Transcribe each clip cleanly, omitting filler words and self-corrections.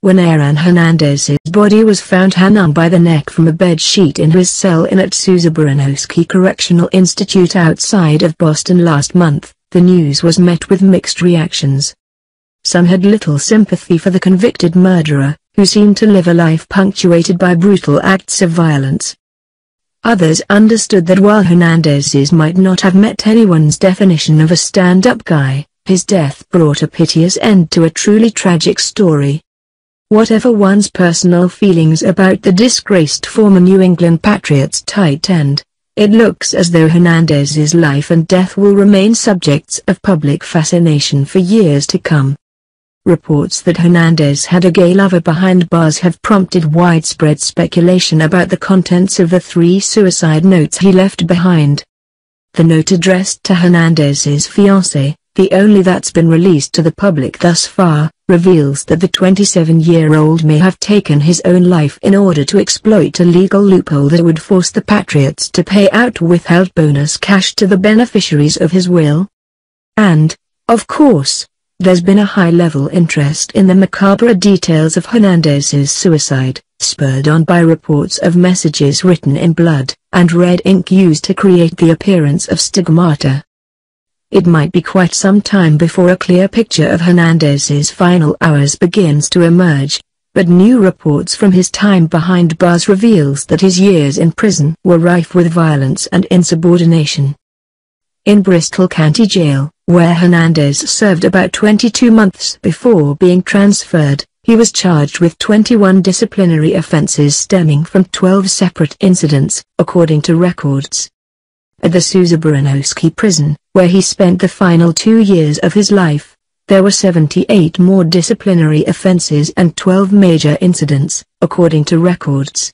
when Aaron Hernandez's body was found hanging by the neck from a bedsheet in his cell in at Souza Baranowski Correctional Institute outside of Boston last month, the news was met with mixed reactions. Some had little sympathy for the convicted murderer, who seemed to live a life punctuated by brutal acts of violence. Others understood that while Hernandez might not have met anyone's definition of a stand-up guy, his death brought a piteous end to a truly tragic story. Whatever one's personal feelings about the disgraced former New England Patriots tight end, it looks as though Hernandez's life and death will remain subjects of public fascination for years to come. Reports that Hernandez had a gay lover behind bars have prompted widespread speculation about the contents of the 3 suicide notes he left behind. The note addressed to Hernandez's fiancée, the only that's been released to the public thus far, reveals that the 27-year-old may have taken his own life in order to exploit a legal loophole that would force the Patriots to pay out withheld bonus cash to the beneficiaries of his will. And, of course, there's been a high-level interest in the macabre details of Hernandez's suicide, spurred on by reports of messages written in blood, and red ink used to create the appearance of stigmata. It might be quite some time before a clear picture of Hernandez's final hours begins to emerge, but new reports from his time behind bars reveals that his years in prison were rife with violence and insubordination. In Bristol County Jail, where Hernandez served about 22 months before being transferred, he was charged with 21 disciplinary offenses stemming from 12 separate incidents, according to records. At the Souza Baranowski prison, where he spent the final 2 years of his life, there were 78 more disciplinary offenses and 12 major incidents, according to records.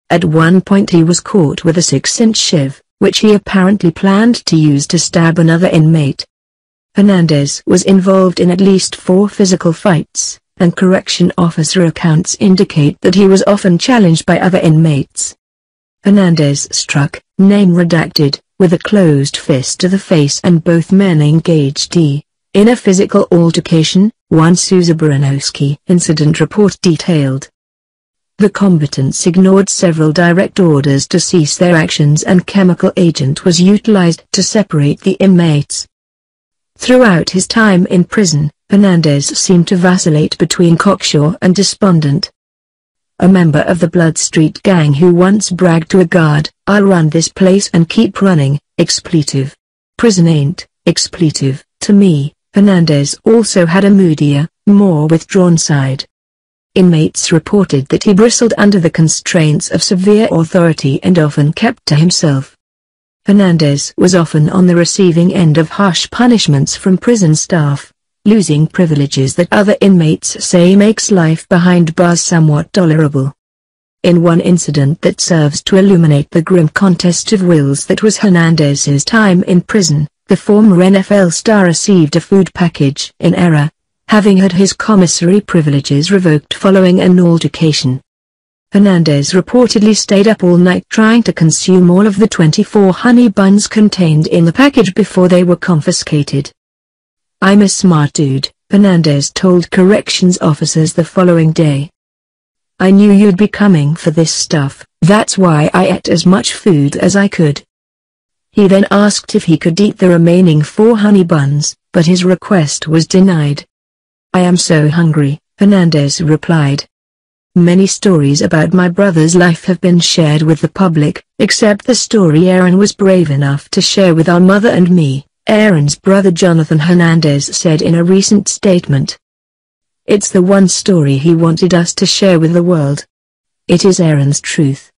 At one point he was caught with a 6-inch shiv, which he apparently planned to use to stab another inmate. Hernandez was involved in at least 4 physical fights, and correction officer accounts indicate that he was often challenged by other inmates. Hernandez struck, name redacted, with a closed fist to the face, and both men engaged in a physical altercation, one Souza Baranowski incident report detailed. The combatants ignored several direct orders to cease their actions, and chemical agent was utilized to separate the inmates. Throughout his time in prison, Hernandez seemed to vacillate between cocksure and despondent. A member of the Blood Street gang who once bragged to a guard, "I'll run this place and keep running," expletive. "Prison ain't, expletive, to me." Hernandez also had a moodier, more withdrawn side. Inmates reported that he bristled under the constraints of severe authority and often kept to himself. Hernandez was often on the receiving end of harsh punishments from prison staff, losing privileges that other inmates say makes life behind bars somewhat tolerable. In one incident that serves to illuminate the grim contest of wills that was Hernandez's time in prison, the former NFL star received a food package in error, having had his commissary privileges revoked following an altercation. Hernandez reportedly stayed up all night trying to consume all of the 24 honey buns contained in the package before they were confiscated. "I'm a smart dude," Hernandez told corrections officers the following day. "I knew you'd be coming for this stuff, that's why I ate as much food as I could." He then asked if he could eat the remaining 4 honey buns, but his request was denied. "I am so hungry," Hernandez replied. "Many stories about my brother's life have been shared with the public, except the story Aaron was brave enough to share with our mother and me," Aaron's brother Jonathan Hernandez said in a recent statement. "It's the one story he wanted us to share with the world. It is Aaron's truth."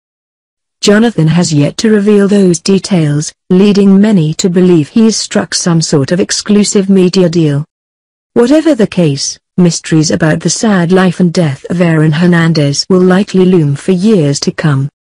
Jonathan has yet to reveal those details, leading many to believe he's struck some sort of exclusive media deal. Whatever the case, mysteries about the sad life and death of Aaron Hernandez will likely loom for years to come.